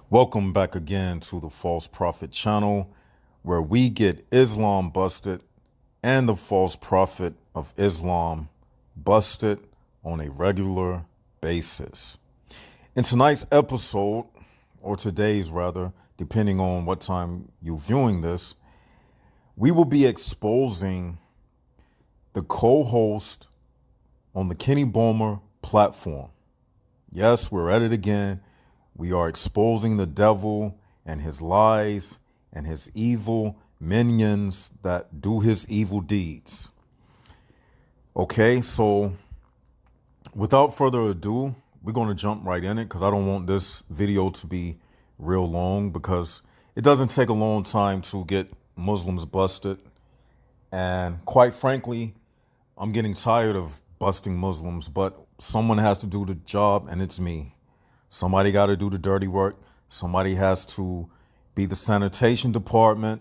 Welcome back again to the False Prophet channel, where we get Islam busted and the false prophet of Islam busted on a regular basis. In tonight's episode, or today's rather, depending on what time you're viewing this, we will be exposing the co-host on the Kenny Bomer platform. Yes, we're at it again. We are exposing the devil and his lies and his evil minions that do his evil deeds. Okay, so without further ado, we're going to jump right in it because I don't want this video to be real long, because it doesn't take a long time to get Muslims busted. And quite frankly, I'm getting tired of busting Muslims, but someone has to do the job, and it's me. Somebody got to do the dirty work. Somebody has to be the sanitation department,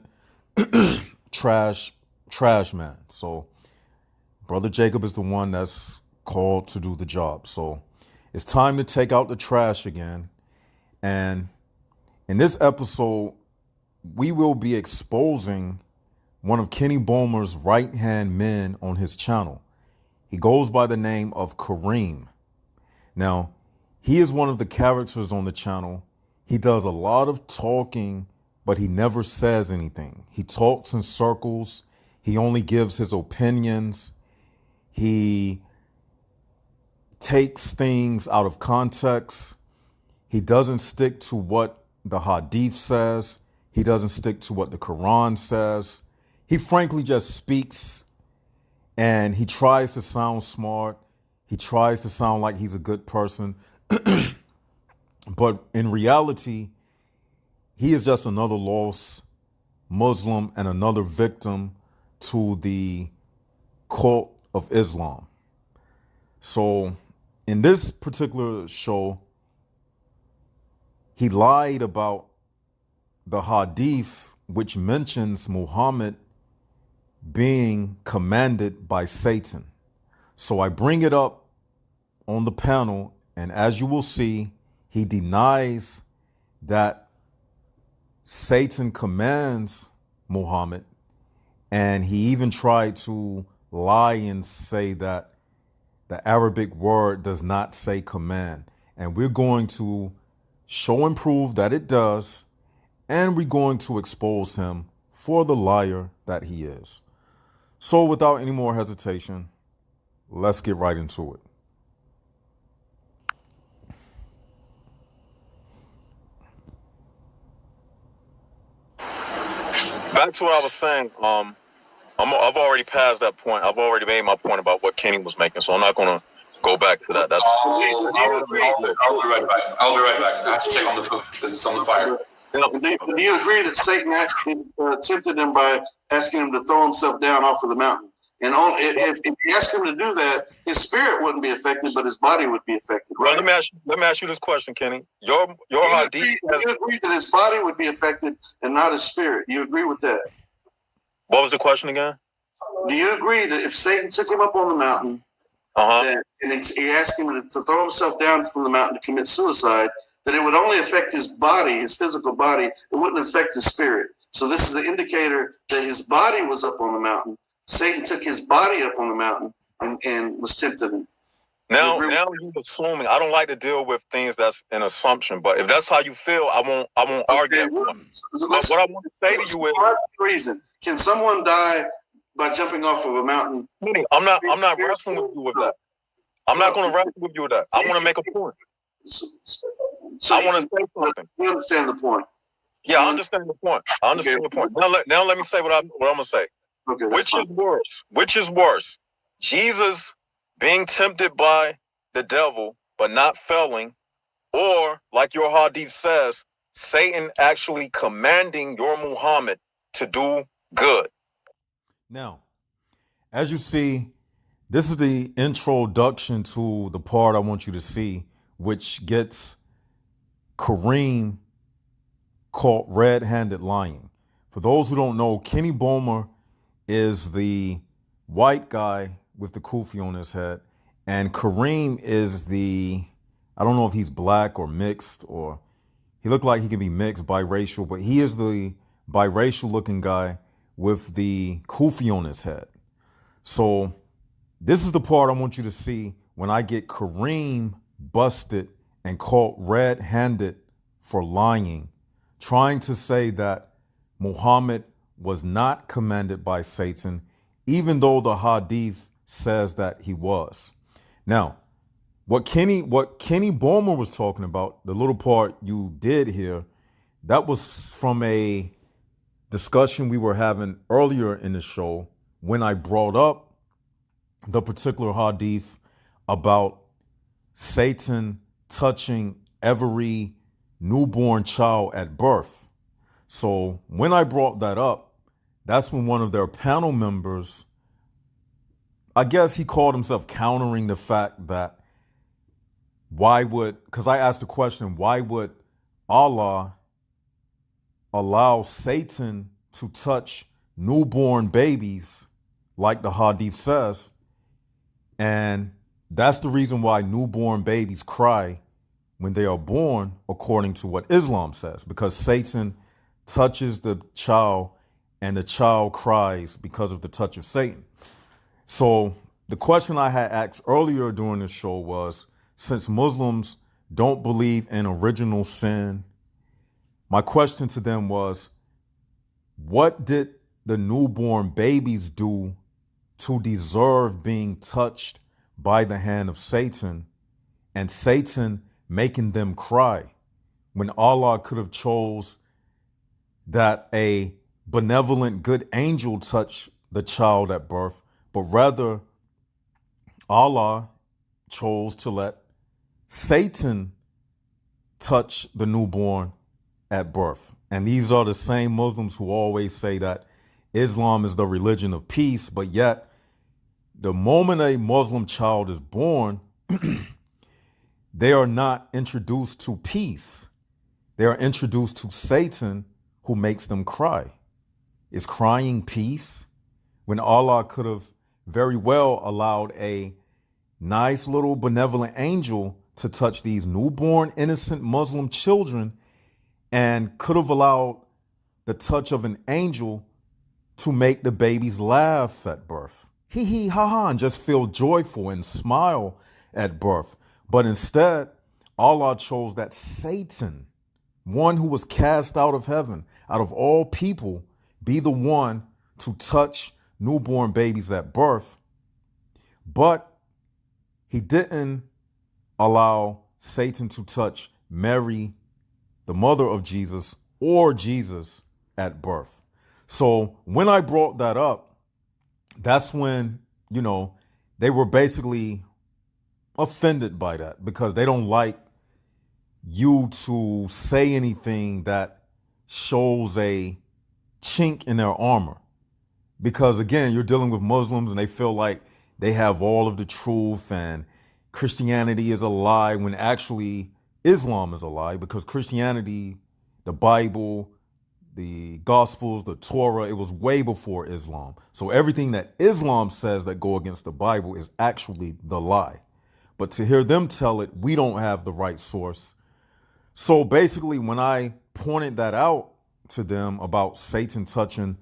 trash man. So Brother Jacob is the one that's called to do the job. So it's time to take out the trash again. And in this episode, we will be exposing one of Kenny Bomer's right-hand men on his channel. He goes by the name of Kareem. Now, he is one of the characters on the channel. He does a lot of talking, but he never says anything. He talks in circles. He only gives his opinions. He takes things out of context. He doesn't stick to what the Hadith says. He doesn't stick to what the Quran says. He frankly just speaks, and he tries to sound smart. He tries to sound like he's a good person. But in reality, he is just another lost Muslim and another victim to the cult of Islam. So in this particular show, he lied about the Hadith, which mentions Muhammad being commanded by Satan. So I bring it up on the panel, and as you will see, he denies that Satan commands Muhammad, and he even tried to lie and say that the Arabic word does not say command. And we're going to show and prove that it does, and we're going to expose him for the liar that he is. So without any more hesitation, let's get right into it. Back to what I was saying. I've already passed that point. I've already made my point about what Kenny was making, so I'm not going to go back to that. I'll be right back. I'll be right back. I have to check on the food because it's on the fire. Do you agree that Satan actually tempted him by asking him to throw himself down off of the mountain? And if he asked him to do that, his spirit wouldn't be affected, but his body would be affected. Right? Well, let me ask you this question, Kenny. Your Hadith. You agree that his body would be affected and not his spirit? You agree with that? What was the question again? Do you agree that if Satan took him up on the mountain, and he asked him to throw himself down from the mountain to commit suicide, that it would only affect his body, his physical body? It wouldn't affect his spirit. So this is an indicator that his body was up on the mountain. Satan took his body up on the mountain and was tempted him. Now you're assuming. I don't like to deal with things that's an assumption, but if that's how you feel, I won't argue. But what I want to say to you is, reason, can someone die by jumping off of a mountain? I'm not wrestling with you with that. I'm not going to wrestle with you with that. I want to make a point. So I want to say something. You understand the point? Yeah, I understand the point. I understand the point. Now let me say what I'm going to say. Okay, Which is worse? Which is worse? Jesus being tempted by the devil but not failing, or like your Hadith says, Satan actually commanding your Muhammad to do good? Now, as you see, this is the introduction to the part I want you to see, which gets Kareem caught red-handed lying. For those who don't know, Kenny Bomer is the white guy with the kufi on his head, and Kareem is the, I don't know if he's black or mixed, or He looked like he could be mixed, biracial, but he is the biracial looking guy with the kufi on his head. So this is the part I want you to see when I get Kareem busted and caught red-handed for lying, trying to say that Muhammad was not commanded by Satan, even though the hadith says that he was. Now, what Kenny Bomer was talking about, the little part you did here, that was from a discussion we were having earlier in the show when I brought up the particular hadith about Satan touching every newborn child at birth. So when I brought that up, that's when one of their panel members, I guess he called himself countering the fact that because I asked the question, why would Allah allow Satan to touch newborn babies like the hadith says? And that's the reason why newborn babies cry when they are born, according to what Islam says, because Satan touches the child and the child cries because of the touch of Satan. So the question I had asked earlier during the show was, since Muslims don't believe in original sin, my question to them was, what did the newborn babies do to deserve being touched by the hand of Satan and Satan making them cry when Allah could have chose that a benevolent good angel touch the child at birth, but rather Allah chose to let Satan touch the newborn at birth. And these are the same Muslims who always say that Islam is the religion of peace, but yet the moment a Muslim child is born, they are not introduced to peace. They are introduced to Satan, who makes them cry. Is crying peace when Allah could have very well allowed a nice little benevolent angel to touch these newborn innocent Muslim children and could have allowed the touch of an angel to make the babies laugh at birth? Hee hee ha ha, and just feel joyful and smile at birth. But instead, Allah chose that Satan, one who was cast out of heaven, out of all people, be the one to touch newborn babies at birth. But he didn't allow Satan to touch Mary, the mother of Jesus, or Jesus at birth. So when I brought that up, that's when, they were basically offended by that because they don't like you to say anything that shows a chink in their armor. Because again, you're dealing with Muslims and they feel like they have all of the truth and Christianity is a lie when actually Islam is a lie, because Christianity, the Bible, the Gospels, the Torah, it was way before Islam. So everything that Islam says that go against the Bible is actually the lie. But to hear them tell it, we don't have the right source. So basically, when I pointed that out to them about Satan touching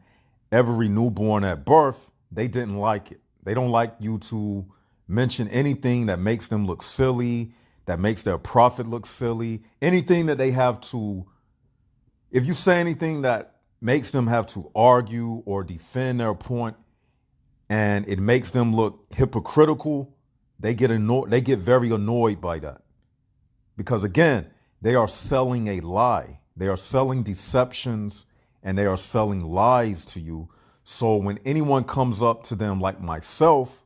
every newborn at birth, they didn't like it. They don't like you to mention anything that makes them look silly, that makes their prophet look silly, anything that they have to, if you say anything that makes them have to argue or defend their point and it makes them look hypocritical, they get annoyed. They get very annoyed by that. Because again, they are selling a lie. They are selling deceptions and they are selling lies to you. So when anyone comes up to them like myself,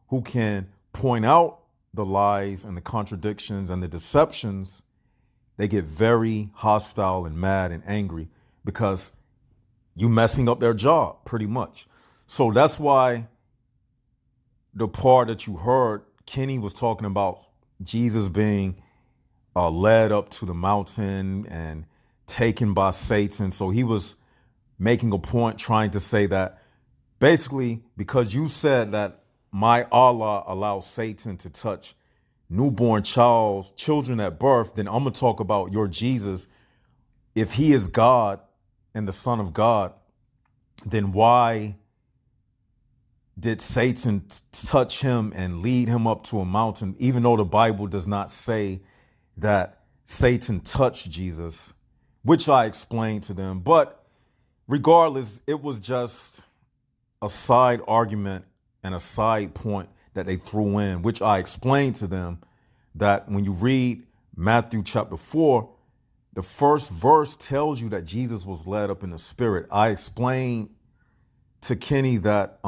who can point out the lies and the contradictions and the deceptions, they get very hostile and mad and angry because you messing up their job pretty much. So that's why the part that you heard, Kenny was talking about Jesus being led up to the mountain and taken by Satan. So he was making a point trying to say that basically because you said that my Allah allows Satan to touch newborn children at birth, then I'm going to talk about your Jesus if he is God and the Son of God, then why did Satan touch him and lead him up to a mountain, even though the Bible does not say that Satan touched Jesus, which I explained to them. But regardless, it was just a side argument and a side point that they threw in, which I explained to them that when you read Matthew chapter 4, the first verse tells you that Jesus was led up in the spirit. I explained to Kenny that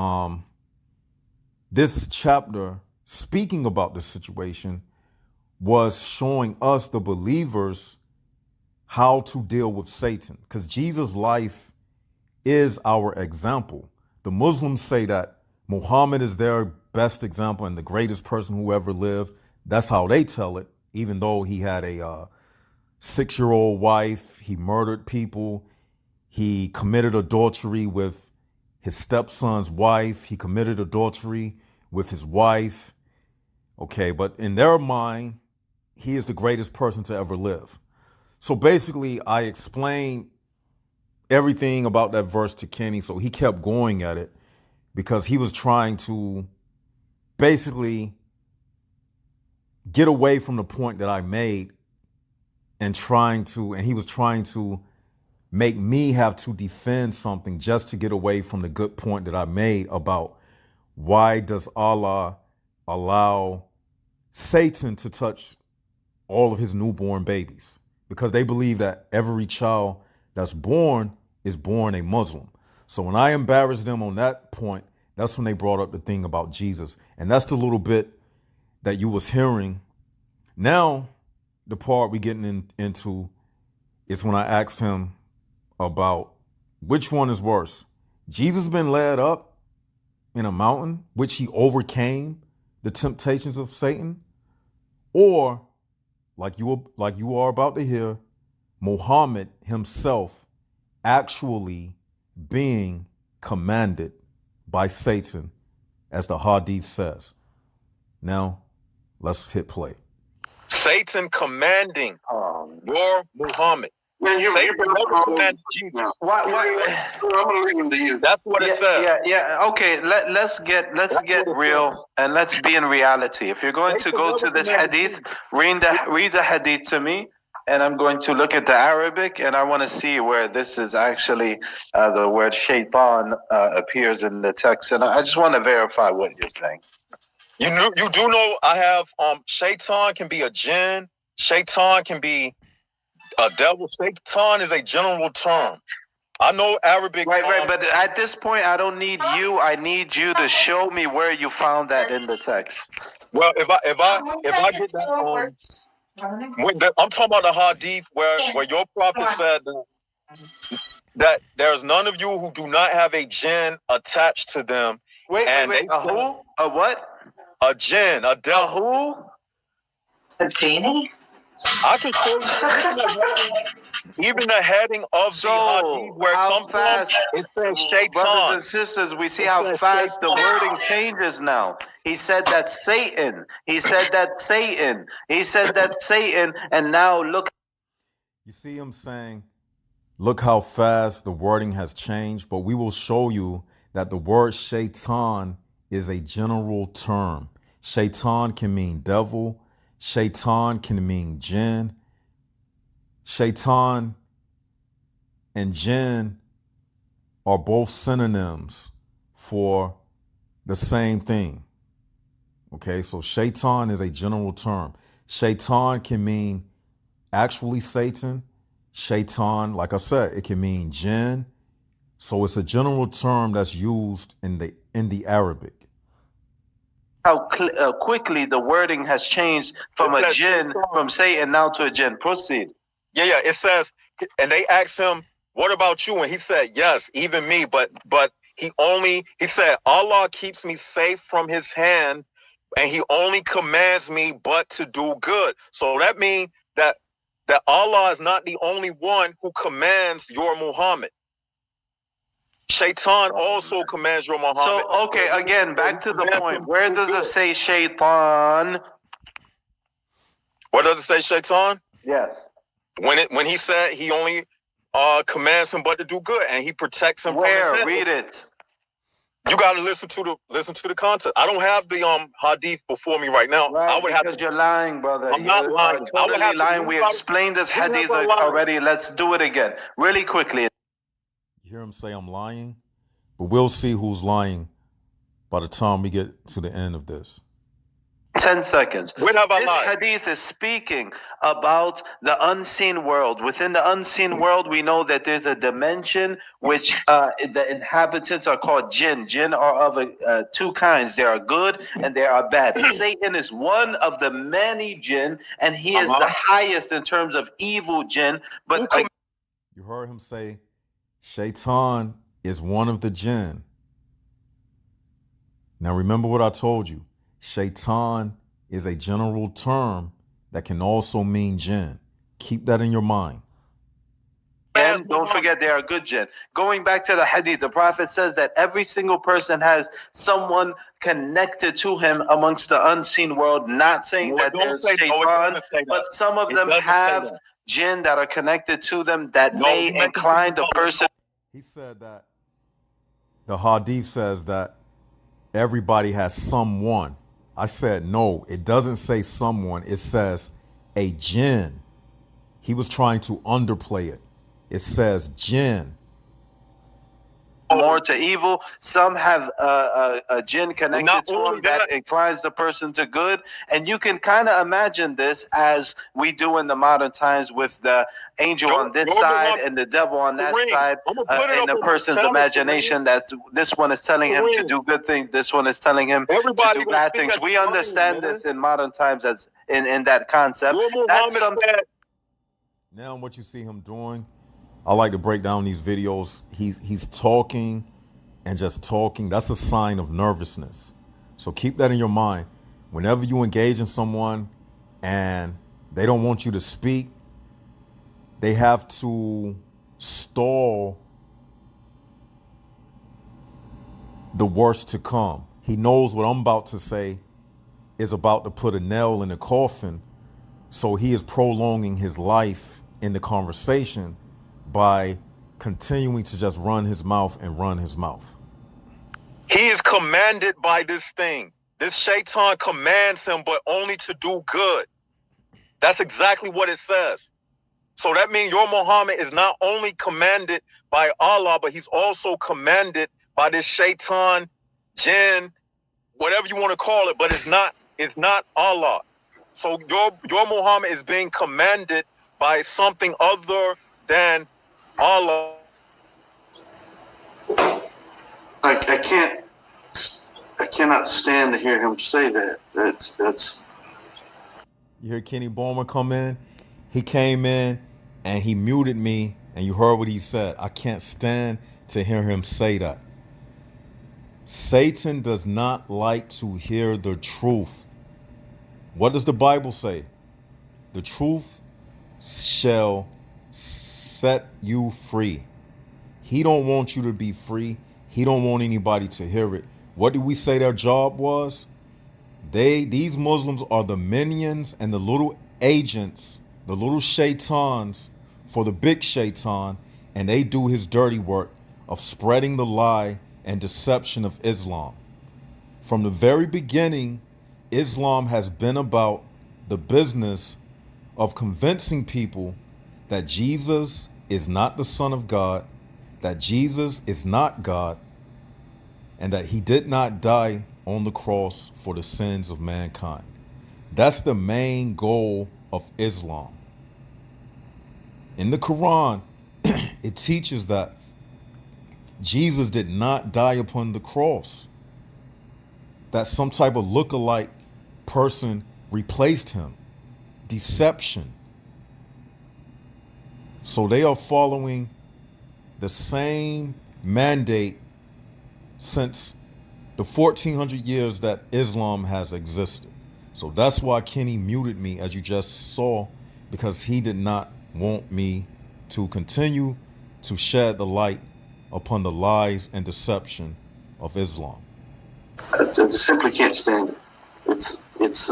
this chapter, speaking about the situation, was showing us, the believers, how to deal with Satan, because Jesus' life is our example. The Muslims say that Muhammad is their best example and the greatest person who ever lived. That's how they tell it, even though he had a 6-year-old wife, he murdered people, he committed adultery with his stepson's wife, he committed adultery with his wife. Okay, but in their mind, he is the greatest person to ever live. So basically, I explained everything about that verse to Kenny, so he kept going at it because he was trying to basically get away from the point that I made and he was trying to make me have to defend something just to get away from the good point that I made about why does Allah allow Satan to touch all of his newborn babies? Because they believe that every child that's born is born a Muslim. So when I embarrassed them on that point, that's when they brought up the thing about Jesus. And that's the little bit that you was hearing. Now, the part we getting into is when I asked him about which one is worse. Jesus been led up in a mountain, which he overcame the temptations of Satan, or like you are about to hear, Muhammad himself actually being commanded by Satan, as the Hadith says. Now, let's hit play. Satan commanding your Muhammad. Man, you're Satan never wrong. commanded Jesus. Why? I'm gonna leave them to you. That's what it says. Yeah. Okay, let's get real and let's be in reality. If you're going to go to this hadith, read the hadith to me, and I'm going to look at the Arabic, and I want to see where this is actually the word shaitan appears in the text, and I just want to verify what you're saying. You do know I have shaitan can be a jinn, shaitan can be a devil. Shaitan is a general term. I know Arabic. Right. But at this point, I don't need you. I need you to show me where you found that in the text. Well, if I get that, I'm talking about the hadith where your prophet said that there's none of you who do not have a jinn attached to them. Wait. A who? A what? A jinn, a devil. A who? A genie? I can show you even the heading of the hadith where it comes from. It says shaitan. Brothers and sisters, we see how fast the wording changes now. He said that Satan. He said that Satan. He said that Satan. And now look. You see him saying, look how fast the wording has changed, but we will show you that the word shaitan is a general term. Shaitan can mean devil. Shaitan can mean jinn. Shaitan and jinn are both synonyms for the same thing. Okay, so shaitan is a general term. Shaitan can mean actually Satan. Shaitan, like I said, it can mean jinn. So it's a general term that's used in the Arabic. How quickly the wording has changed from a jinn, from Satan now to a jinn. Proceed. Yeah. It says, and they asked him, "What about you?" And he said, "Yes, even me." But he said, "Allah keeps me safe from His hand, and He only commands me but to do good." So that means that Allah is not the only one who commands your Muhammad. Shaitan also commands your Muhammad. So, okay, again, back to the point. Where does it say shaitan? Where does it say shaitan? Yes. When he said he only commands him but to do good, and he protects him from his Where? enemies. Read it. You got to listen to the content. I don't have the hadith before me right now. Right, I would because you're lying, brother. I'm not You lying. are I would totally have to lying. read We about it. explained this We're hadith not lying. already. Let's do it again, really quickly. You hear him say I'm lying? But we'll see who's lying by the time we get to the end of this. 10 seconds. When have I This lied? hadith is speaking about the unseen world. Within the unseen world, we know that there's a dimension which the inhabitants are called jinn. Jinn are of two kinds. They are good and they are bad. Satan is one of the many jinn, and he is the highest in terms of evil jinn. But you heard him say, Shaitan is one of the jinn. Now remember what I told you. Shaitan is a general term that can also mean jinn. Keep that in your mind. And don't forget they are good jinn. Going back to the hadith, the Prophet says that every single person has someone connected to him amongst the unseen world. Not saying that there's shaitan, but some of them have jinn that are connected to them that may incline the person. He said that the hadith says that everybody has someone. I said, no, it doesn't say someone. It says a jinn. He was trying to underplay it. It says jinn. More to evil. Some have a jinn connected to them that inclines the person to good. And you can kind of imagine this as we do in the modern times with the angel on this side and the devil on that side in the person's imagination. That this one is telling him to do good things. This one is telling him to do bad things. We understand this in modern times as in that concept. That's something. Now what you see him doing, I like to break down these videos. He's talking and just talking. That's a sign of nervousness. So keep that in your mind. Whenever you engage in someone and they don't want you to speak, they have to stall the worst to come. He knows what I'm about to say is about to put a nail in the coffin. So he is prolonging his life in the conversation by continuing to just run his mouth and run his mouth. He is commanded by this thing. This shaitan commands him, but only to do good. That's exactly what it says. So that means your Muhammad is not only commanded by Allah, but he's also commanded by this shaitan, jinn, whatever you want to call it, but it's not Allah. So your Muhammad is being commanded by something other than Allah. I cannot stand to hear him say that. That's. You hear Kenny Bomer come in? He came in and he muted me, and you heard what he said. I can't stand to hear him say that. Satan does not like to hear the truth. What does the Bible say? The truth shall set you free. He don't want you to be free. He don't want anybody to hear it. What did we say their job was? These Muslims are the minions and the little agents, the little shaitans for the big shaitan, and they do his dirty work of spreading the lie and deception of Islam. From the very beginning, Islam has been about the business of convincing people that Jesus is not the Son of God, that Jesus is not God, and that he did not die on the cross for the sins of mankind. That's the main goal of Islam. In the Quran, it teaches that Jesus did not die upon the cross, that some type of look-alike person replaced him. Deception. So they are following the same mandate since the 1400 years that Islam has existed. So that's why Kenny muted me, as you just saw, because he did not want me to continue to shed the light upon the lies and deception of Islam. I just simply can't stand it. It's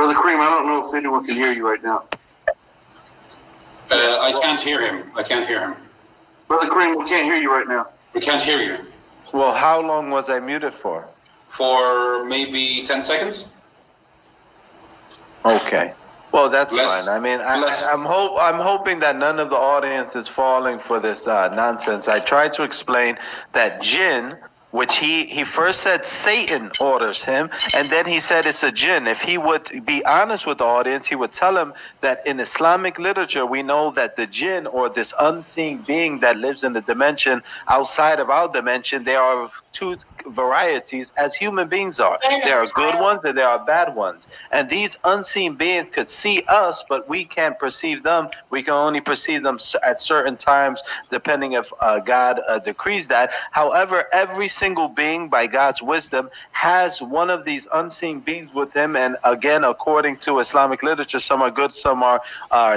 Brother Kareem, I don't know if anyone can hear you right now. I can't hear him. I can't hear him. Brother Kareem, we can't hear you right now. We can't hear you. Well, how long was I muted for? For maybe 10 seconds? Okay. Well, that's Less- fine. I mean, less- I'm hoping that none of the audience is falling for this nonsense. I tried to explain that jinn, which he first said Satan orders him, and then he said it's a jinn. If he would be honest with the audience, he would tell them that in Islamic literature, we know that the jinn, or this unseen being that lives in the dimension outside of our dimension, there are two varieties as human beings are. There are good ones and there are bad ones. And these unseen beings could see us, but we can't perceive them. We can only perceive them at certain times, depending if God decrees that. However, every single being, by God's wisdom, has one of these unseen beings with him. And again, according to Islamic literature, some are good, some are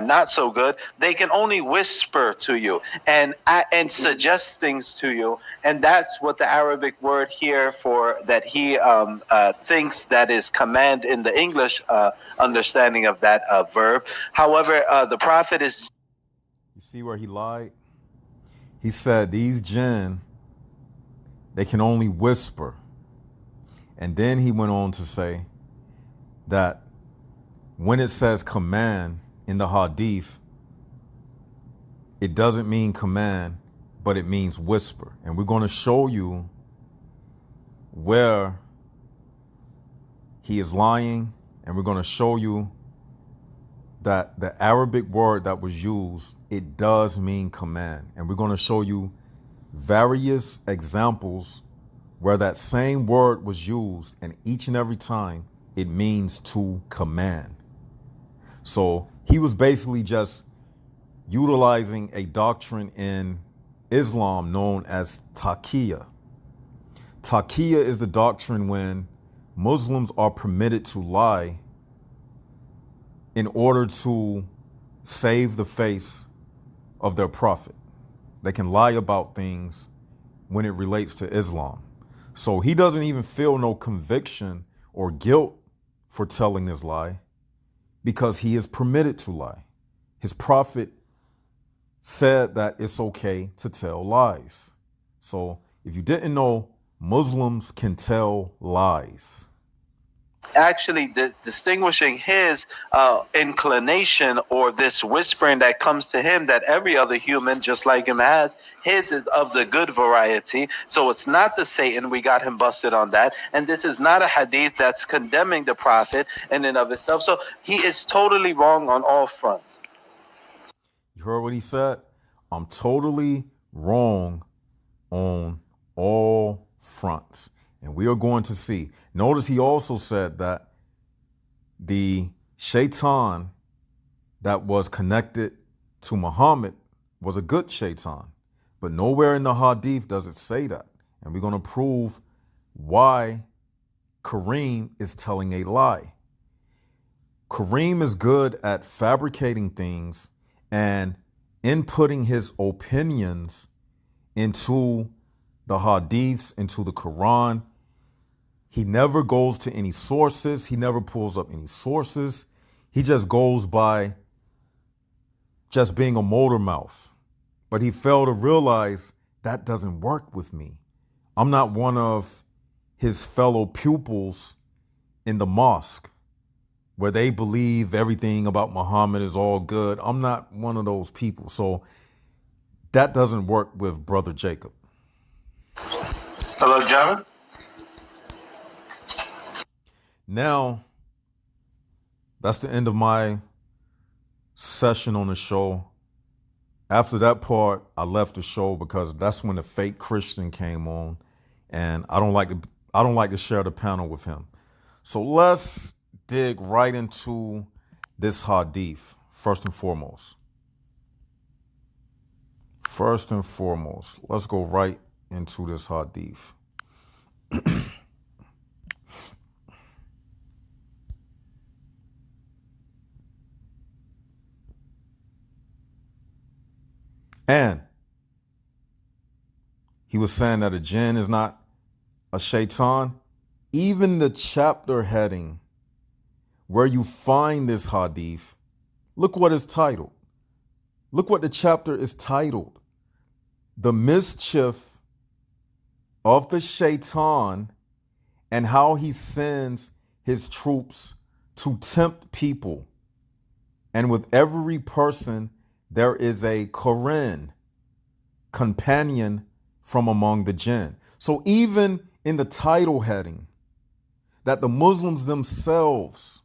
not so good. They can only whisper to you and suggest things to you. And that's what the Arabic word here for that he thinks that is command in the English understanding of that verb. However, the prophet is... You see where he lied? He said these jinn, they can only whisper. And then he went on to say that when it says command in the hadith, it doesn't mean command, but it means whisper. And we're going to show you where he is lying, and we're going to show you that the Arabic word that was used, it does mean command. And we're going to show you various examples where that same word was used, and each and every time it means to command. So he was basically just utilizing a doctrine in Islam known as taqiyya. Taqiyya is the doctrine when Muslims are permitted to lie in order to save the face of their prophet. They can lie about things when it relates to Islam. So he doesn't even feel no conviction or guilt for telling this lie because he is permitted to lie. His prophet said that it's okay to tell lies. So if you didn't know, Muslims can tell lies. Actually distinguishing his inclination, or this whispering that comes to him that every other human just like him has. His is of the good variety, so it's not the Satan. We got him busted on that. And this is not a hadith that's condemning the prophet in and of itself. So he is totally wrong on all fronts. You heard what he said? I'm totally wrong on all fronts. And we are going to see. Notice he also said that the shaitan that was connected to Muhammad was a good shaitan. But nowhere in the hadith does it say that. And we're going to prove why Kareem is telling a lie. Kareem is good at fabricating things and inputting his opinions into the hadiths, into the Quran. He never goes to any sources. He never pulls up any sources. He just goes by just being a motor mouth. But he failed to realize that doesn't work with me. I'm not one of his fellow pupils in the mosque where they believe everything about Muhammad is all good. I'm not one of those people. So that doesn't work with Brother Jacob. Hello, John. Now, that's the end of my session on the show. After that part, I left the show because that's when the fake Christian came on, and I don't like to share the panel with him. So let's dig right into this hadith first and foremost. First and foremost, let's go right into this hadith. And he was saying that a jinn is not a shaitan. Even the chapter heading where you find this hadith, look what it's titled. Look what the chapter is titled. The mischief of the shaitan and how he sends his troops to tempt people. And with every person, there is a Kareem, companion from among the jinn. So even in the title heading that the Muslims themselves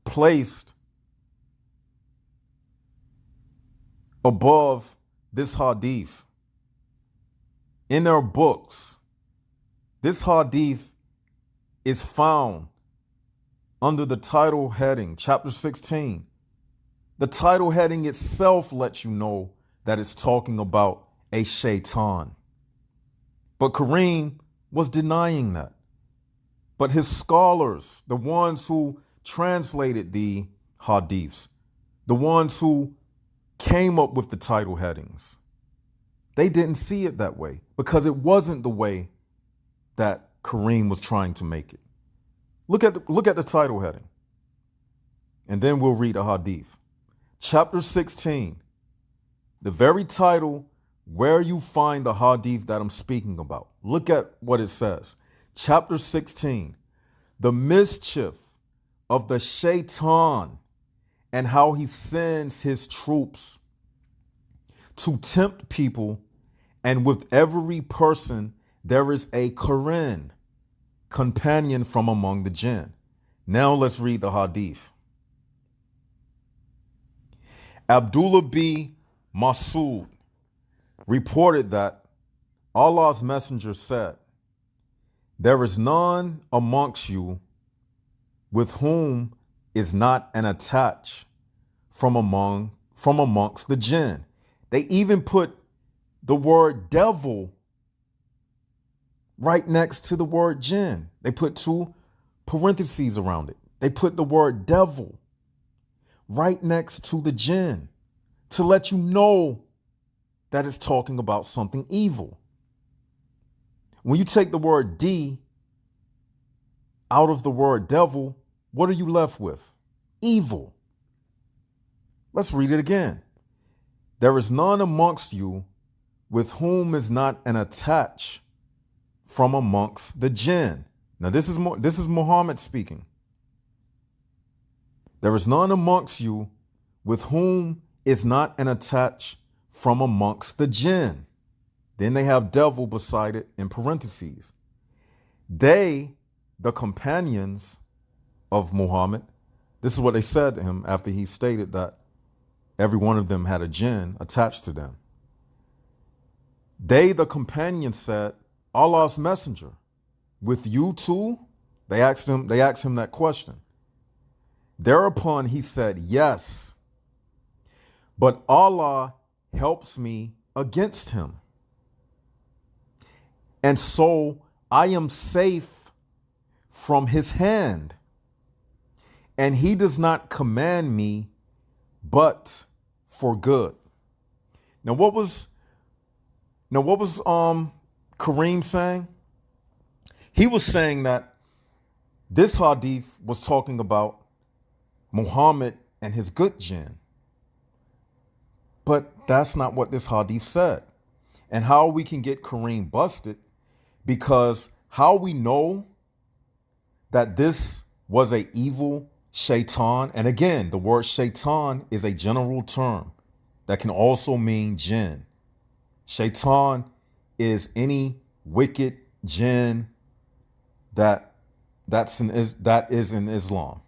placed above this hadith in their books, this hadith is found under the title heading, chapter 16. The title heading itself lets you know that it's talking about a shaitan. But Kareem was denying that. But his scholars, the ones who translated the hadiths, the ones who came up with the title headings, they didn't see it that way because it wasn't the way that Kareem was trying to make it. Look at the title heading, and then we'll read a hadith. Chapter 16, the very title where you find the hadith that I'm speaking about. Look at what it says. Chapter 16, the mischief of the shaitan and how he sends his troops to tempt people, and with every person there is a Kareem, companion from among the jinn. Now let's read the hadith. Abdullah B. Masud reported that Allah's messenger said, "There is none amongst you with whom is not an attach from amongst the jinn." They even put the word devil right next to the word jinn. They put 2 parentheses around it. They put the word devil right next to the jinn to let you know that it's talking about something evil. When you take the word D out of the word devil, what are you left with? Evil. Let's read it again. There is none amongst you with whom is not an attach from amongst the jinn. Now this is Muhammad speaking. There is none amongst you with whom is not an attach from amongst the jinn. Then they have devil beside it in parentheses. They, the companions of Muhammad, this is what they said to him after he stated that every one of them had a jinn attached to them. They, the companions, said, Allah's messenger, with you too? They asked him that question. Thereupon he said, yes, but Allah helps me against him. And so I am safe from his hand, and he does not command me but for good. Now what was Kareem saying? He was saying that this hadith was talking about Muhammad and his good jinn. But that's not what this hadith said. And how we can get Kareem busted, because how we know that this was a evil shaitan, and again, the word shaitan is a general term that can also mean jinn. Shaitan is any wicked jinn that is in Islam.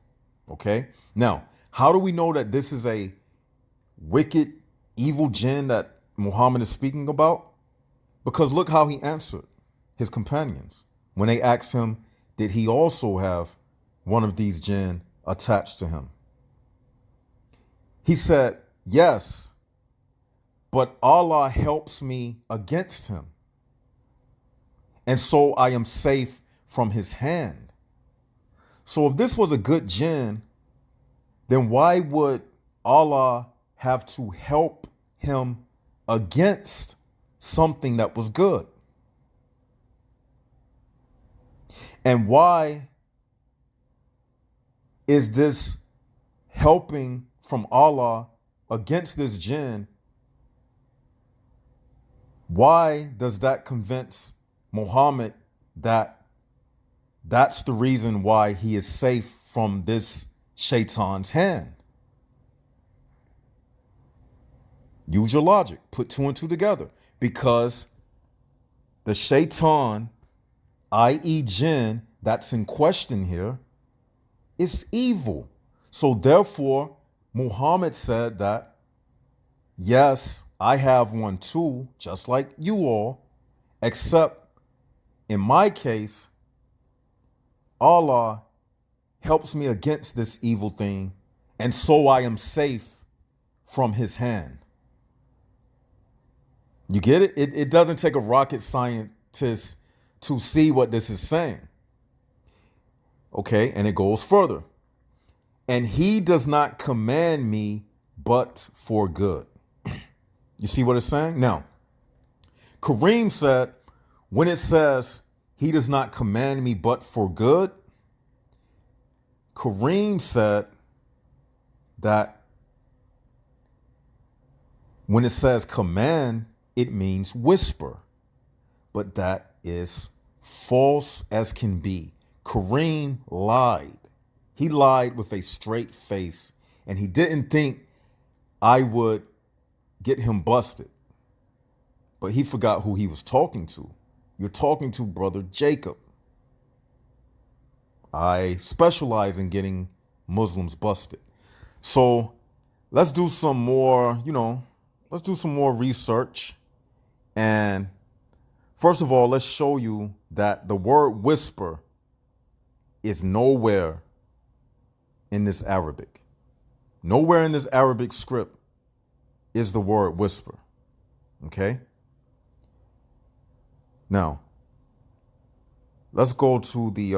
Okay? Now, how do we know that this is a wicked, evil jinn that Muhammad is speaking about? Because look how he answered his companions when they asked him, did he also have one of these jinn attached to him? He said, yes, but Allah helps me against him, and so I am safe from his hand. So if this was a good jinn, then why would Allah have to help him against something that was good? And why is this helping from Allah against this jinn? Why does that convince Muhammad that that's the reason why he is safe from this shaitan's hand? Use your logic. Put two and two together. Because the shaitan, i.e. jinn, that's in question here, is evil. So therefore, Muhammad said that, yes, I have one too, just like you all, except in my case, Allah helps me against this evil thing, and so I am safe from his hand. You get it? It doesn't take a rocket scientist to see what this is saying. Okay, and it goes further. And he does not command me but for good. You see what it's saying? Now, Kareem said, when it says he does not command me but for good, Kareem said that when it says command, it means whisper. But that is false as can be. Kareem lied. He lied with a straight face, and he didn't think I would get him busted. But he forgot who he was talking to. You're talking to Brother Jacob. I specialize in getting Muslims busted. So let's do some more, let's do some more research. And first of all, let's show you that the word whisper is nowhere in this Arabic. Nowhere in this Arabic script is the word whisper. Okay? Now, let's go to the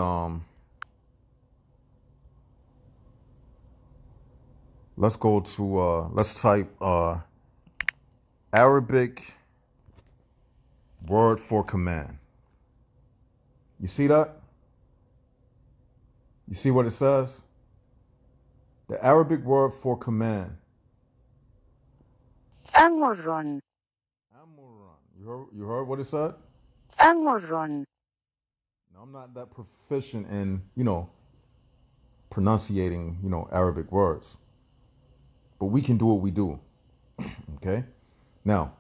let's type Arabic word for command. You see that? You see what it says? The Arabic word for command. أمر. You heard what it said? أمر. Now, I'm not that proficient in, pronunciating, Arabic words. But we can do what we do. Okay? Now,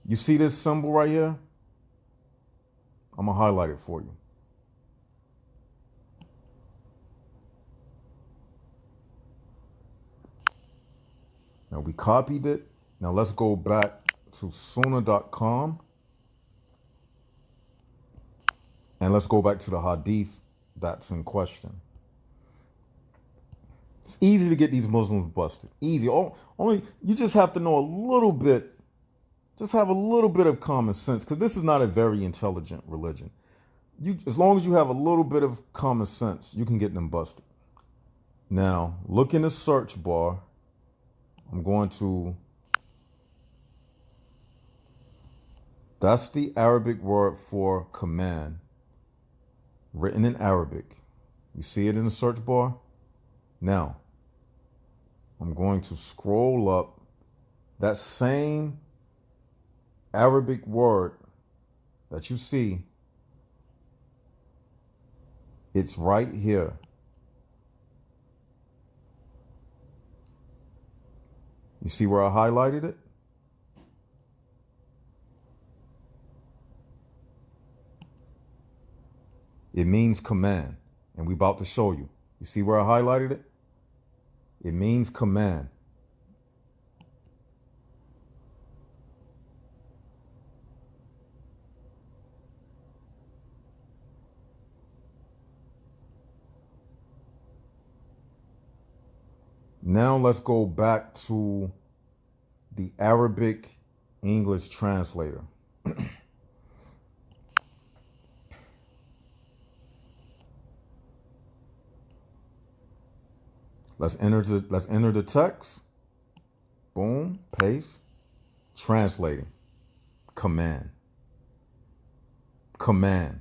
you see this symbol right here? I'm going to highlight it for you. Now, we copied it. Now, let's go back to sunnah.com. And let's go back to the hadith that's in question. It's easy to get these Muslims busted. Easy. Only you just have to know a little bit. Just have a little bit of common sense, because this is not a very intelligent religion. As long as you have a little bit of common sense, you can get them busted. Now, look in the search bar. I'm going to. That's the Arabic word for command, written in Arabic. You see it in the search bar? Now, I'm going to scroll up. That same Arabic word that you see, it's right here. You see where I highlighted it? It means command, and we're about to show you. You see where I highlighted it? It means command. Now let's go back to the Arabic English translator. Let's enter the text. Boom, paste, translating. Command. Command.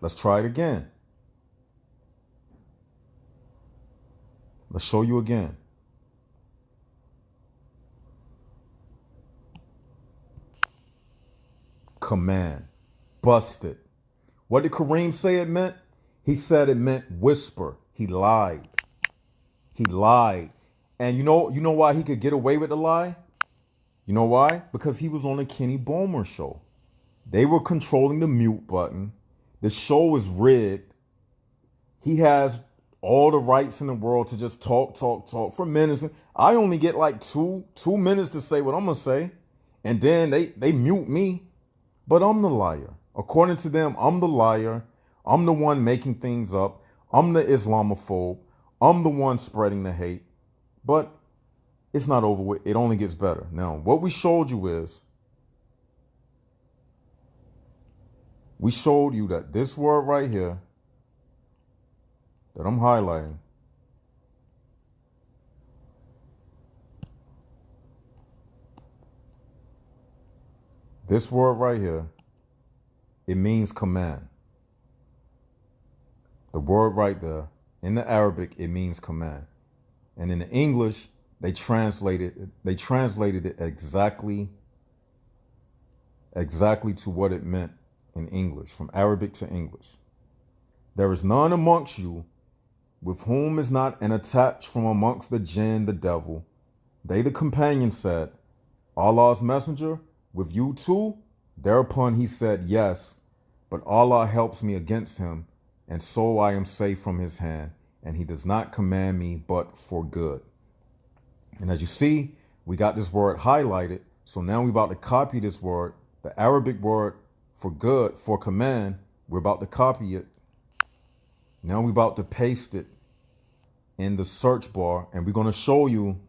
Let's try it again. Let's show you again. Command. Busted. What did Kareem say it meant? He said it meant whisper. He lied. He lied. And you know why he could get away with the lie? You know why? Because he was on the Kenny Bomer show. They were controlling the mute button. The show is rigged. He has all the rights in the world to just talk for minutes. I only get like two minutes to say what I'm gonna say. And then they mute me. But I'm the liar. According to them, I'm the liar. I'm the one making things up. I'm the Islamophobe. I'm the one spreading the hate. But it's not over with. It only gets better. Now, what we showed you is, we showed you that this word right here that I'm highlighting, this word right here, it means command. The word right there, in the Arabic, it means command. And in the English, they translated it exactly to what it meant in English, from Arabic to English. There is none amongst you with whom is not an attach from amongst the jinn, the devil. They, the companions, said, Allah's messenger, with you too? Thereupon he said, yes, but Allah helps me against him, and so I am safe from his hand, and he does not command me but for good. And as you see, we got this word highlighted. So now we're about to copy this word, the Arabic word for good, for command. We're about to copy it. Now we're about to paste it in the search bar, and we're going to show you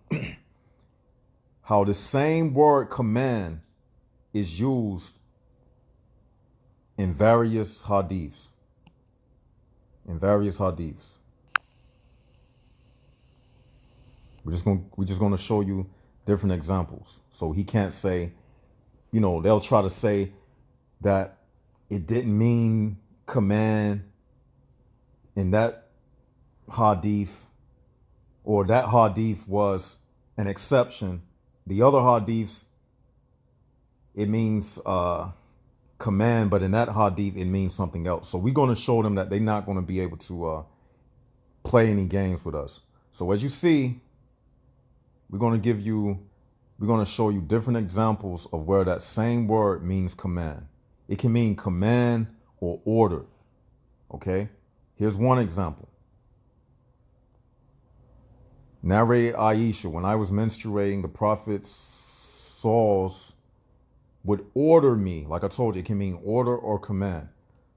how the same word command is used in various hadiths. We're just going to show you different examples. So he can't say, they'll try to say that it didn't mean command in that hadith, or that hadith was an exception. The other hadiths, it means command, but in that hadith, it means something else. So we're going to show them that they're not going to be able to play any games with us. So as you see, we're going to show you different examples of where that same word means command. It can mean command or order. Okay? Here's one example. Narrated Aisha, when I was menstruating, the Prophet Saul's would order me. Like I told you, it can mean order or command.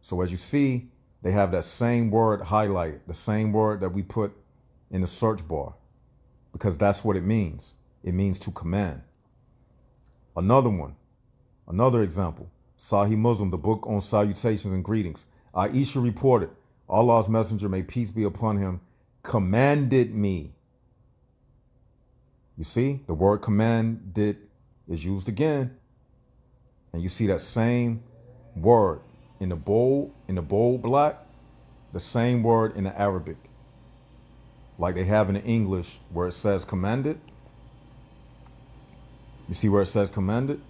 So as you see, they have that same word highlighted, the same word that we put in the search bar, because that's what it means. It means to command. Another example, Sahih Muslim, the book on salutations and greetings. Aisha reported, Allah's messenger, may peace be upon him, commanded me. You see, the word commanded is used again. And you see that same word in the bold black, the same word in the Arabic, like they have in the English where it says commanded. You see where it says commanded?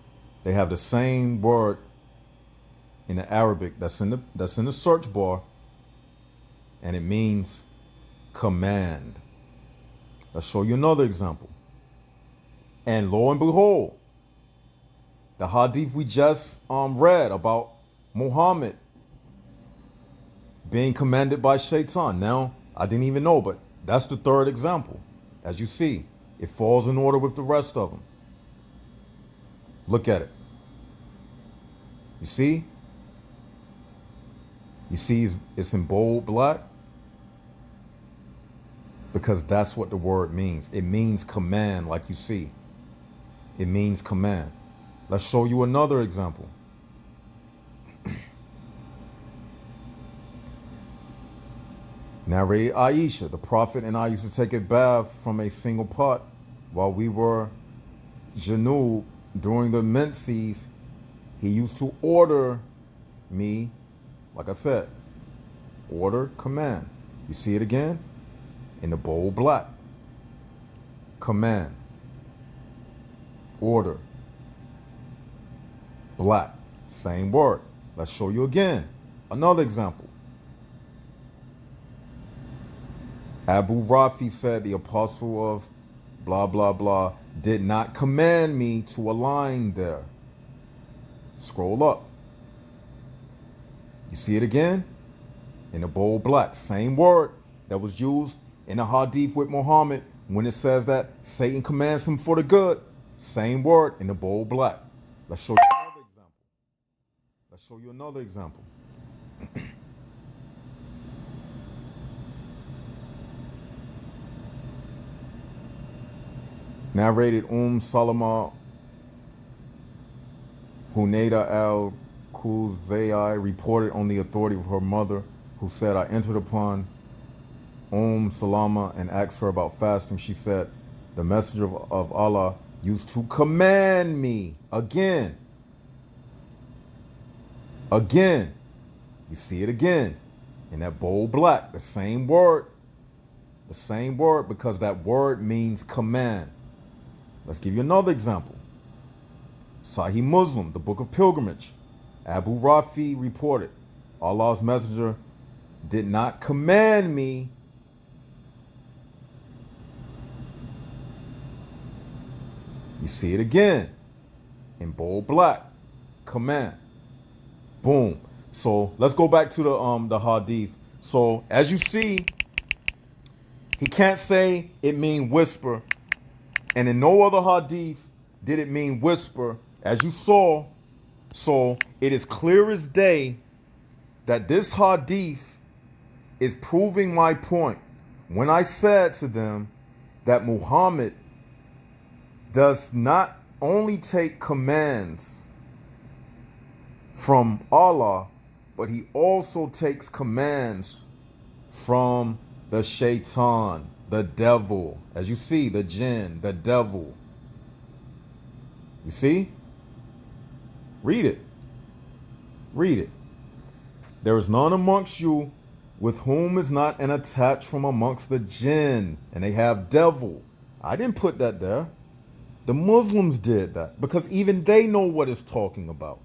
They have the same word in the Arabic that's in the search bar, and it means command. Let's show you another example. And lo and behold, the hadith we just read about Muhammad being commanded by Shaitan. Now, I didn't even know, but that's the third example. As you see, it falls in order with the rest of them. Look at it. You see? You see it's in bold black? Because that's what the word means. It means command, like you see. It means command. Let's show you another example. Narrated Aisha, the Prophet and I used to take a bath from a single pot while we were Janub during the menses. He used to order me, like I said, order, command. You see it again? In the bold black. command, order, black, same word. Let's show you again. Another example. Abu Rafi said the apostle of blah, blah, blah did not command me to align there. Scroll up. You see it again? In the bold black, same word that was used in the hadith with Muhammad when it says that Satan commands him for the good. Same word in the bold black. Let's show you another example. Let's show you another example. Narrated Salama Hunaida al-Khuzai reported on the authority of her mother, who said, I entered upon Salama and asked her about fasting. She said, the messenger of Allah used to command me. Again. You see it again. In that bold black, the same word. The same word, because that word means command. Let's give you another example. Sahih Muslim, the Book of Pilgrimage. Abu Rafi reported, Allah's messenger did not command me. You see it again in bold black. Command. Boom. So let's go back to the hadith. So as you see, he can't say it mean whisper, and in no other hadith did it mean whisper, as you saw. So it is clear as day that this hadith is proving my point when I said to them that Muhammad does not only take commands from Allah, but he also takes commands from the shaitan, the devil. As you see, the jinn, the devil. You see? Read it. Read it. There is none amongst you with whom is not an attach from amongst the jinn, and they have devil. I didn't put that there. The Muslims did that because even they know what it's talking about.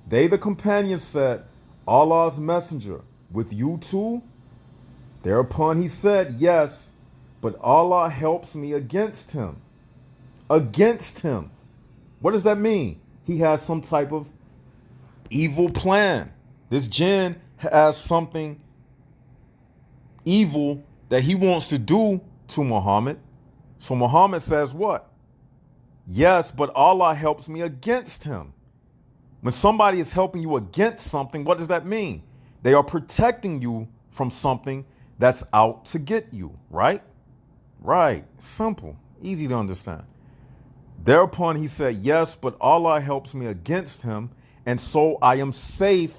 They, the companions, said, Allah's messenger, with you too? Thereupon he said, yes, but Allah helps me against him. Against him. What does that mean? He has some type of evil plan. This jinn has something evil that he wants to do to Muhammad. So Muhammad says what? Yes, but Allah helps me against him. When somebody is helping you against something, what does that mean? They are protecting you from something that's out to get you, right? Right. Simple. Easy to understand. Thereupon he said, yes, but Allah helps me against him, and so I am safe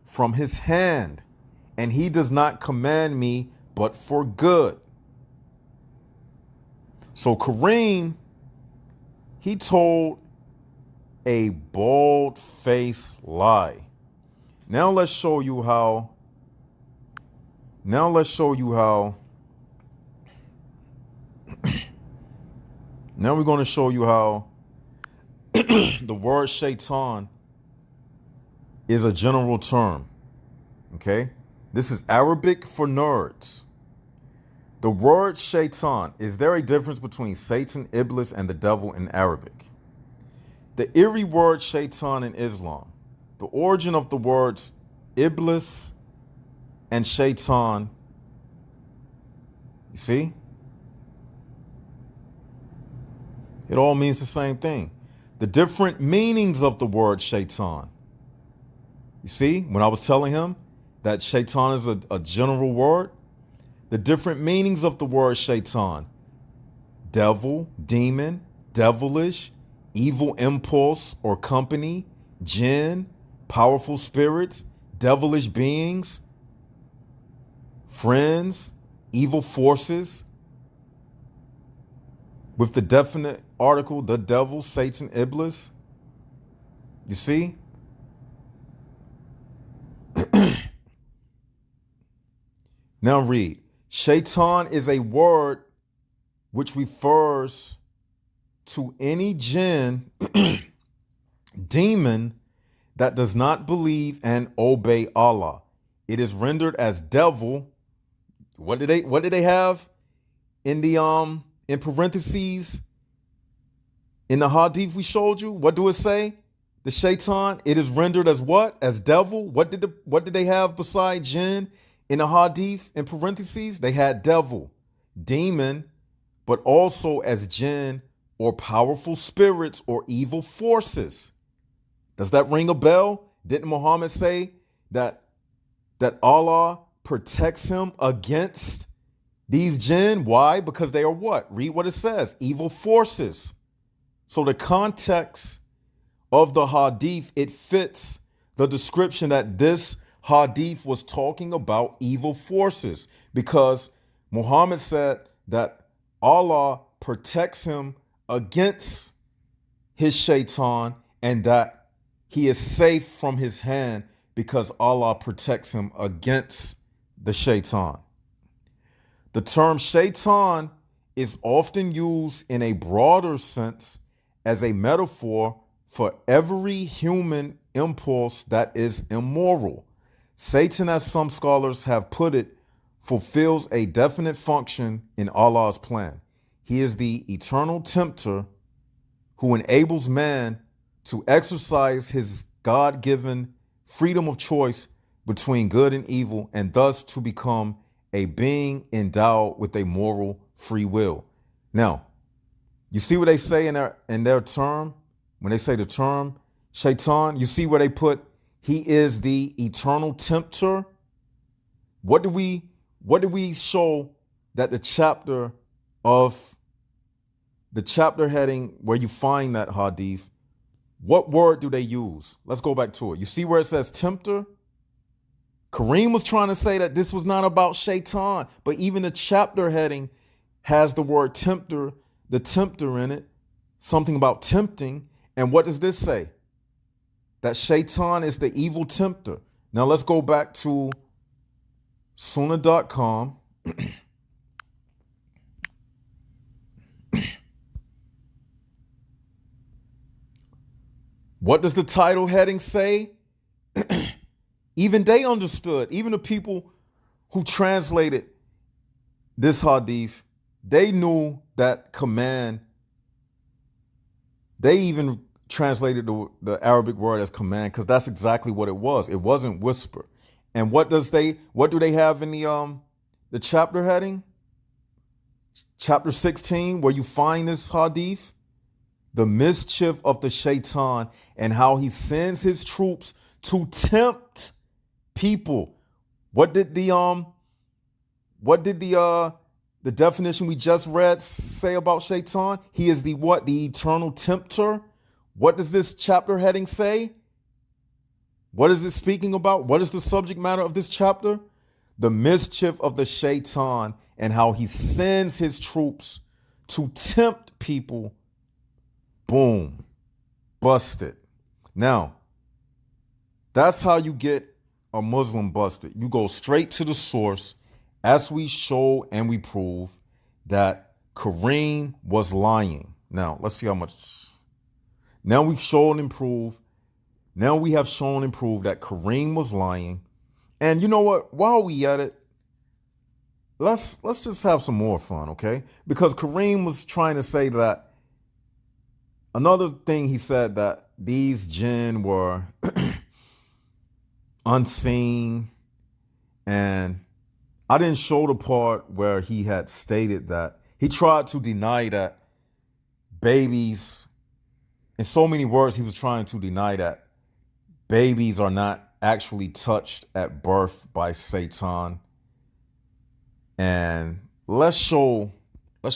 from his hand, and he does not command me but for good. So Kareem, he told a bald-faced lie. Now let's show you how. Now we're going to show you how the word shaitan is a general term. Okay? This is Arabic for nerds. The word shaitan, is there a difference between Satan, Iblis, and the devil in Arabic? The eerie word shaitan in Islam. The origin of the words Iblis and shaitan. You see? It all means the same thing. The different meanings of the word shaitan. You see, when I was telling him that shaitan is a general word, the different meanings of the word shaitan: devil, demon, devilish, evil impulse or company, jinn, powerful spirits, devilish beings, friends, evil forces. With the definite article, the devil, Satan, Iblis. You see? Now read. Shaitan is a word which refers to any jinn, demon that does not believe and obey Allah. It is rendered as devil. What did they have in the in parentheses in the hadith we showed you? What do it say? The shaitan, it is rendered as what? As devil. What did they have beside jinn in the hadith in parentheses? They had devil, demon, but also as jinn or powerful spirits or evil forces. Does that ring a bell? Didn't Muhammad say that Allah protects him against these jinn? Why? Because they are what? Read what it says. Evil forces. So the context of the hadith, it fits the description that this hadith was talking about evil forces, because Muhammad said that Allah protects him against his shaitan and that he is safe from his hand because Allah protects him against the shaitan. The term shaitan is often used in a broader sense as a metaphor for every human impulse that is immoral. Satan, as some scholars have put it, fulfills a definite function in Allah's plan. He is the eternal tempter who enables man to exercise his God-given freedom of choice between good and evil, and thus to become a being endowed with a moral free will. Now, you see what they say in their term? When they say the term shaitan, you see where they put he is the eternal tempter? What do we show that the chapter heading where you find that hadith, what word do they use? Let's go back to it. You see where it says tempter? Kareem was trying to say that this was not about shaitan, but even the chapter heading has the word tempter, the tempter in it, something about tempting. And what does this say? That shaitan is the evil tempter. Now let's go back to Sunnah.com. What does the title heading say? Even they understood, even the people who translated this hadith, they knew that command. They even translated the Arabic word as command because that's exactly what it was. It wasn't whisper. And what do they have in the chapter heading? Chapter 16, where you find this hadith, the mischief of the shaitan and how he sends his troops to tempt people. What did the definition we just read say about shaitan? He is the what? The eternal tempter. What does this chapter heading say? What is it speaking about? What is the subject matter of this chapter? The mischief of the shaitan and how he sends his troops to tempt people. Boom. Busted. Now, that's how you get a Muslim busted. You go straight to the source, as we show and we prove that Kareem was lying. Now, let's see how much. Now we've shown and proved. Now we have shown and proved that Kareem was lying. And you know what? While we at it, let's just have some more fun, okay? Because Kareem was trying to say that another thing he said that these jinn were unseen, and I didn't show the part where he had stated that he tried to deny that babies, in so many words, he was trying to deny that babies are not actually touched at birth by Satan. And let's show a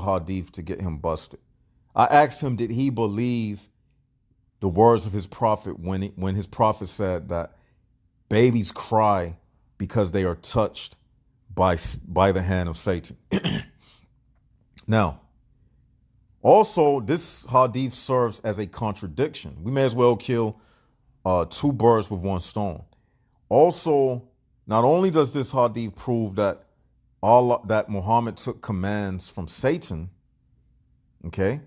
hadith to get him busted. I asked him, did he believe the words of his prophet when his prophet said that babies cry because they are touched by the hand of Satan? Now, also, this hadith serves as a contradiction. We may as well kill two birds with one stone. Also, not only does this hadith prove that that Muhammad took commands from Satan, okay,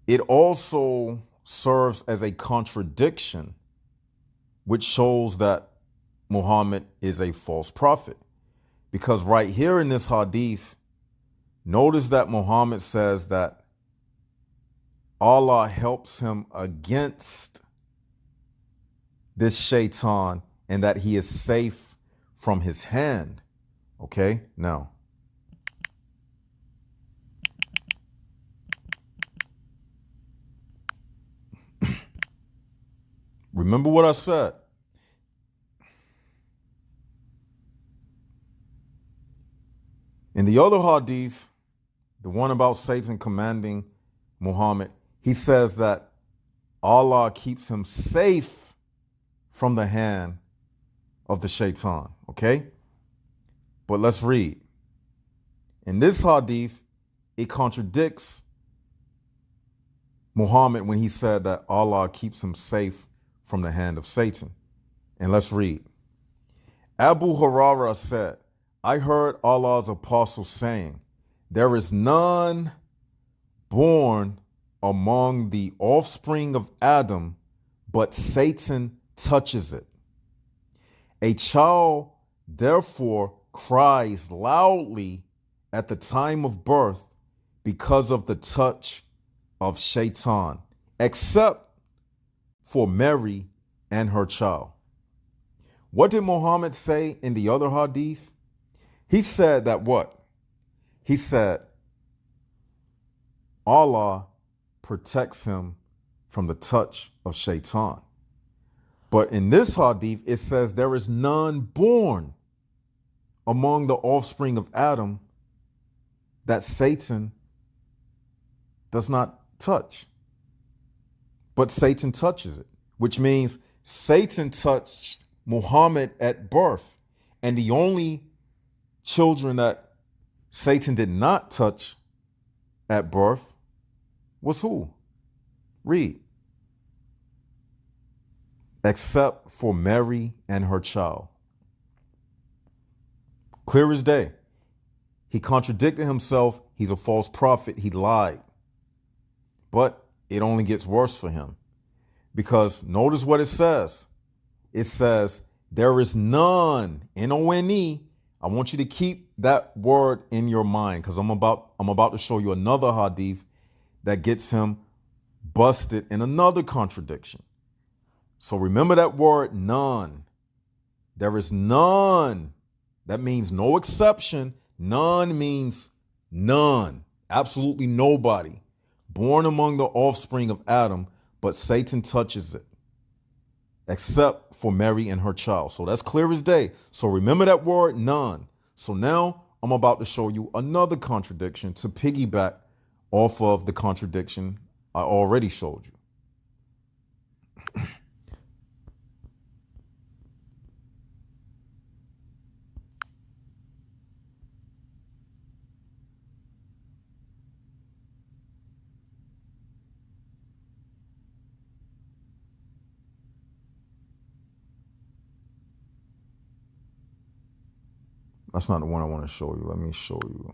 it also serves as a contradiction, which shows that Muhammad is a false prophet. Because right here in this hadith, notice that Muhammad says that Allah helps him against this shaitan and that he is safe from his hand. Okay, now, remember what I said. In the other hadith, the one about Satan commanding Muhammad, he says that Allah keeps him safe from the hand of the shaitan, okay? But let's read. In this hadith, it contradicts Muhammad when he said that Allah keeps him safe from the hand of Satan. And let's read. Abu Hurairah said, I heard Allah's apostle saying, there is none born among the offspring of Adam, but Satan touches it. A child, therefore, cries loudly at the time of birth because of the touch of shaitan, except for Mary and her child. What did Muhammad say in the other hadith? He said that what? He said Allah protects him from the touch of shaitan. But in this hadith, it says there is none born among the offspring of Adam that Satan does not touch. But Satan touches it, which means Satan touched Muhammad at birth. And the only children that Satan did not touch at birth was who? Read. Except for Mary and her child. Clear as day. He contradicted himself. He's a false prophet. He lied. But it only gets worse for him. Because notice what it says. It says, there is none, N-O-N-E. I want you to keep that word in your mind because I'm about to show you another hadith that gets him busted in another contradiction. So remember that word, none. There is none. That means no exception. None means none. Absolutely nobody. Born among the offspring of Adam, but Satan touches it. Except for Mary and her child. So that's clear as day. So remember that word, none. So now I'm about to show you another contradiction to piggyback off of the contradiction I already showed you. That's not the one I want to show you. Let me show you.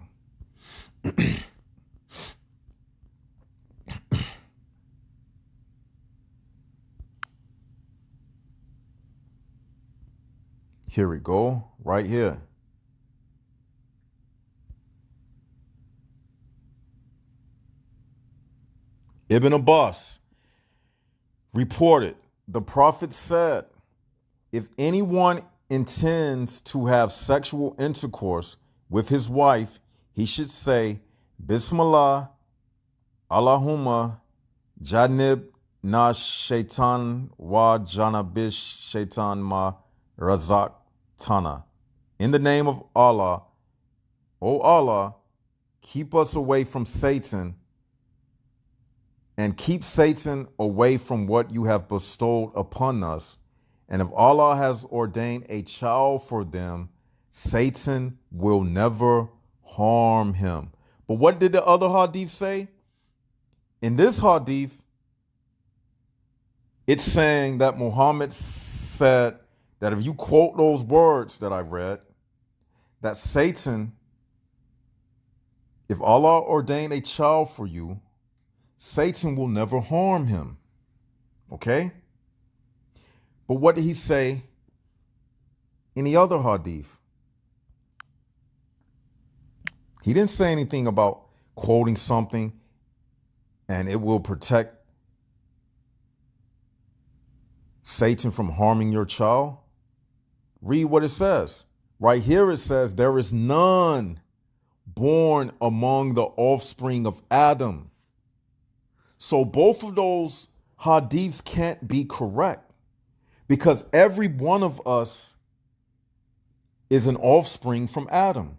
Here we go, right here. Ibn Abbas reported, the Prophet said, if anyone intends to have sexual intercourse with his wife, he should say, Bismillah, Allahumma, Janib na shaitan wa janabish shaitan ma razak tana. In the name of Allah, O Allah, keep us away from Satan and keep Satan away from what you have bestowed upon us. And if Allah has ordained a child for them, Satan will never harm him. But what did the other hadith say? In this hadith, it's saying that Muhammad said that if you quote those words that I read, that Satan, if Allah ordained a child for you, Satan will never harm him. Okay? But what did he say in the other hadith? He didn't say anything about quoting something and it will protect Satan from harming your child. Read what it says. Right here it says, there is none born among the offspring of Adam. So both of those hadiths can't be correct because every one of us is an offspring from Adam.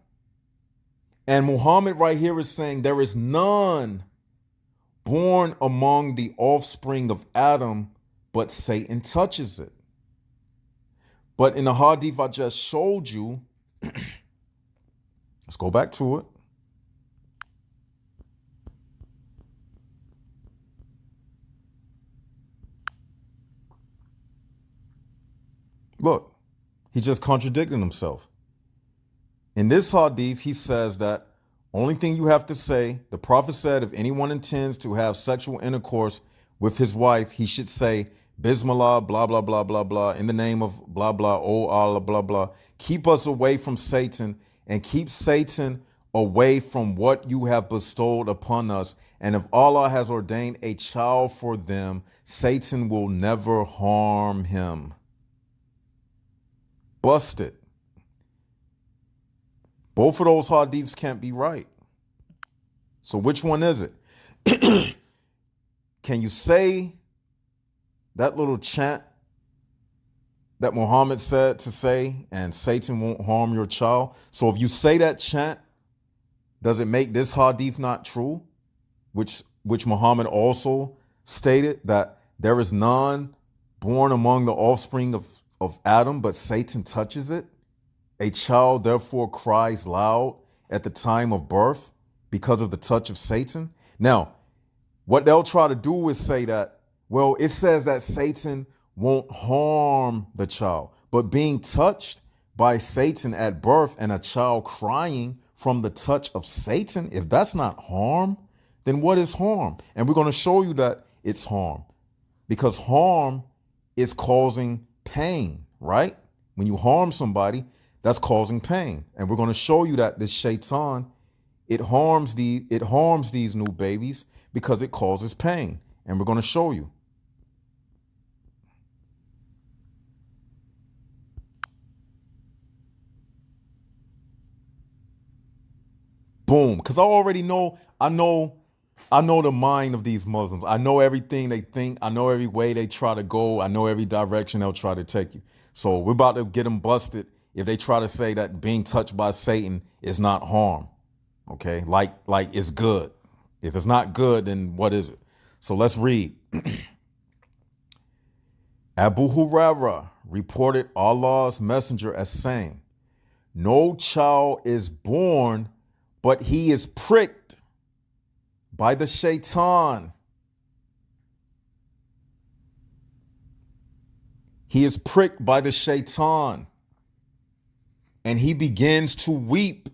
And Muhammad right here is saying there is none born among the offspring of Adam, but Satan touches it. But in the hadith I just showed you, let's go back to it. Look, he just contradicted himself. In this hadith, he says that only thing you have to say, the Prophet said, if anyone intends to have sexual intercourse with his wife, he should say, Bismillah, blah, blah, blah, blah, blah, in the name of blah, blah, oh Allah, blah, blah. Keep us away from Satan and keep Satan away from what you have bestowed upon us. And if Allah has ordained a child for them, Satan will never harm him. Busted. Both of those hadiths can't be right. So which one is it? Can you say that little chant that Muhammad said to say, and Satan won't harm your child? So if you say that chant, does it make this hadith not true? Which Muhammad also stated that there is none born among the offspring of Adam, but Satan touches it. A child therefore cries loud at the time of birth because of the touch of Satan. Now, what they'll try to do is say that, well, it says that Satan won't harm the child, but being touched by Satan at birth and a child crying from the touch of Satan, if that's not harm, then what is harm? And we're going to show you that it's harm, because harm is causing pain, right? When you harm somebody, that's causing pain. And we're going to show you that this shaitan, it harms these new babies because it causes pain. And we're going to show you. Boom. Because I know the mind of these Muslims. I know everything they think. I know every way they try to go. I know every direction they'll try to take you. So we're about to get them busted if they try to say that being touched by Satan is not harm. Okay, like it's good. If it's not good, then what is it? So let's read. Abu Hurairah reported Allah's messenger as saying, no child is born, but he is pricked by the shaitan. He is pricked by the shaitan, and he begins to weep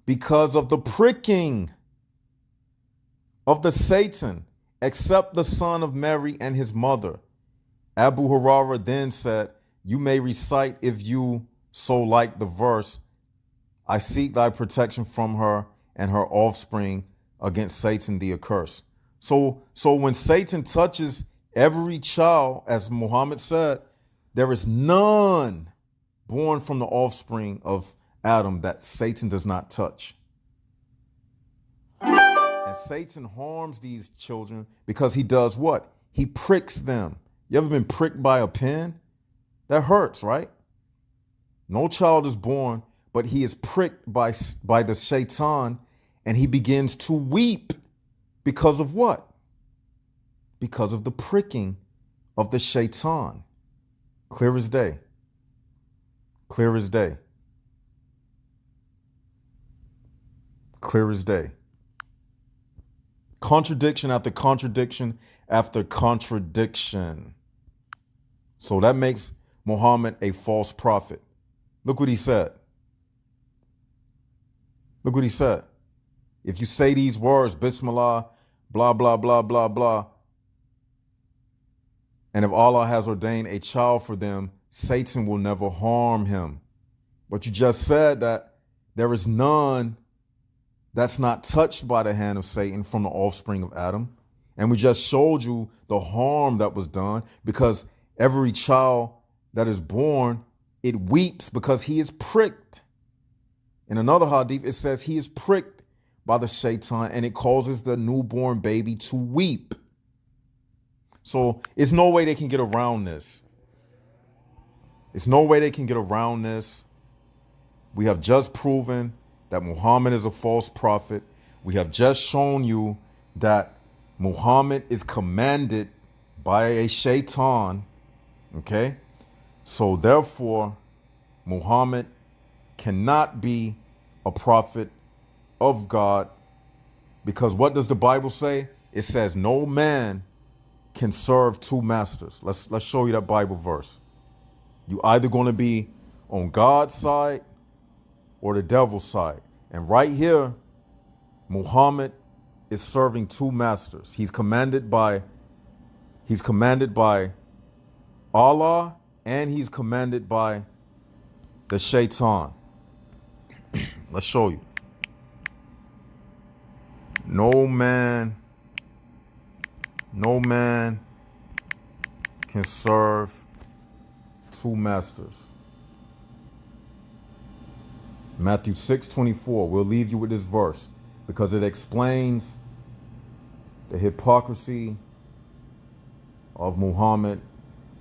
because of the pricking of the Satan, except the son of Mary and his mother. Abu Hurairah then said, you may recite if you so like the verse, I seek thy protection from her and her offspring against Satan the accursed. So when Satan touches every child, as Muhammad said, there is none born from the offspring of Adam that Satan does not touch. And Satan harms these children because he does what? He pricks them. You ever been pricked by a pin? That hurts, right? No child is born, but he is pricked by the shaitan, and he begins to weep because of what? Because of the pricking of the shaitan. Clear as day. Clear as day. Clear as day. Contradiction after contradiction after contradiction. So that makes Muhammad a false prophet. Look what he said. Look what he said. If you say these words, Bismillah, blah, blah, blah, blah, blah, and if Allah has ordained a child for them, Satan will never harm him. But you just said that there is none that's not touched by the hand of Satan from the offspring of Adam. And we just showed you the harm that was done, because every child that is born, it weeps because he is pricked. In another hadith, it says he is pricked by the shaitan, and it causes the newborn baby to weep. So it's no way they can get around this. It's no way they can get around this. We have just proven that Muhammad is a false prophet. We have just shown you that Muhammad is commanded by a shaitan. Okay? So therefore, Muhammad cannot be a prophet of God, because what does the Bible say? It says no man can serve two masters. Let's show you that Bible verse. You either going to be on God's side or the devil's side. And right here, Muhammad is serving two masters. He's commanded by Allah, and he's commanded by the shaitan. Let's show you. No man can serve two masters. Matthew 6:24. We'll leave you with this verse because it explains the hypocrisy of Muhammad.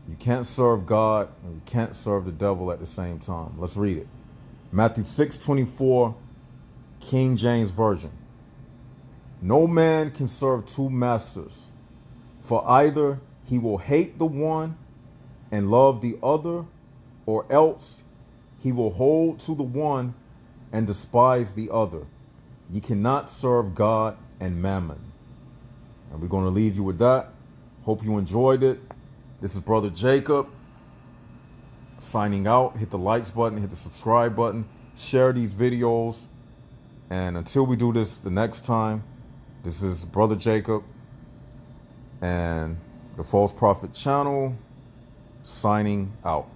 You can't serve God and you can't serve the devil at the same time. Let's read it. Matthew 6:24, King James Version. No man can serve two masters, for either he will hate the one and love the other, or else he will hold to the one and despise the other. You cannot serve God and mammon. And we're going to leave you with that. Hope you enjoyed it. This is Brother Jacob signing out. Hit the likes button, hit the subscribe button, share these videos. And until we do this the next time, this is Brother Jacob and the False Prophet channel signing out.